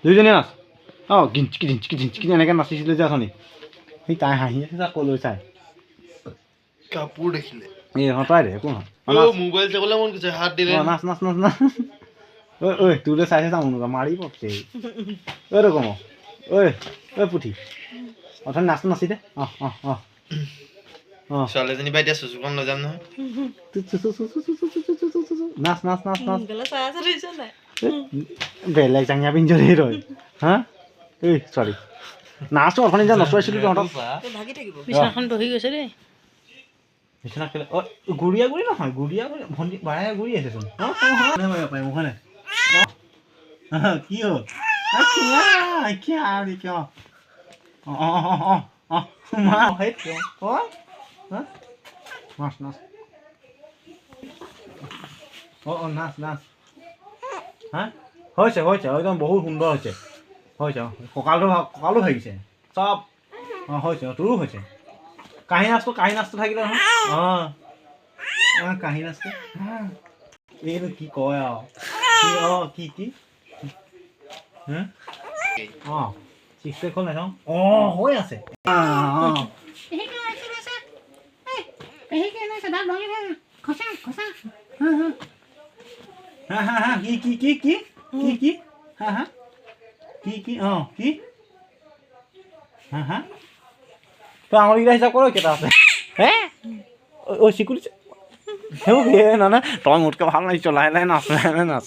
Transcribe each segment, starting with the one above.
দুইজনী নাচ অঁ গিঞ্চিকি ঝিঞ্চিকি ঝিঞ্চিকি এনেকৈ নাচিছিলে যে অথনি সেই তাই হাঁহি আছে যা ক'লৈ চাই কাপোৰ দেখিলে এই তই দে একো নহয় মোবাইল চাবলৈ মন গৈছে হাত দিলে নাচ নাচ নাচ নাচ ঐ ঐ তোলৈ চাইছে চাওঁ মনোকা মাৰিব ঐ ৰকম ঐ ঐ পুঠি অথনি নাচ নাচি দে অঁ অঁ অঁ অঁ ছোৱালীজনী বা এতিয়া চুচুকন লৈ যাম নহয় নাচ নাচ নাচ নাচ বেলেগ জাঙিয়া পিন্ধি ৰয় হা এই ছোৱালী নাচো অথনি যে নচুৱাইছিলোঁ তহঁতক বিছনাখন বহি গৈছে দেই বিছনা কেলে অঁ গুৰিয়া গুৰি নহয় গুৰিয়া গুৰি ভণ্টি বায়ে গুৰি আছেচোন অঁ পাৰিম হয়নে কি হ'ল কিয় অঁ অঁ অঁ অঁ অঁ মা সেইটো অঁ নাচ নাচ অঁ অঁ নাচ নাচ হা হৈছে হৈছে একদম বহুত সুন্দৰ হৈছে হৈছে কঁকালো ভাগিছে চব অঁ হৈছে তোৰো হৈছে কাঁহী নাচটো থাকিলে নহয় অঁ অঁ কাঁহী নাচটো এইটো কি কয় আৰু অঁ কি কি অঁ ছিক্স পেক হ'ল নাচাওঁ অঁ হৈ আছে অঁ হা হা হা কি কি কি কি কি কি হা হা কি কি অঁ কি হা হা তই আঙুলিকেইটা হিচাপ কৰ কেইটা আছে হে ঐ চিকুলি সেইবোৰ কি নানে তই মোতকৈ ভাল নাচিছ লাহে লাহে নাচ লাহে লাহে নাচ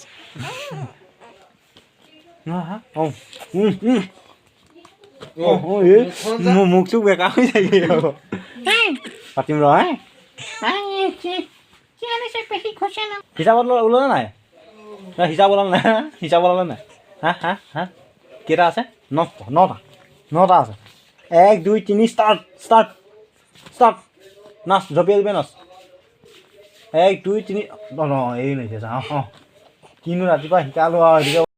হা অঁ এই মুখ চুখ বেকা হৈ যায়গৈ আকৌ পাতিম ৰ হিচাপত ওলালে নাই হিচাপ ওলালে নাই হিচাপ ওলালে নাই হা হা হা কেইটা আছে নটা আছে 1 2 3 ষ্টাৰ্ট ষ্টাৰ্ট ষ্টাৰ্ট নাচ জঁপিয়াই নাচ 1 2 3 এই নাচিছে অঁ কিনো ৰাতিপুৱা শিকালোঁ আৰু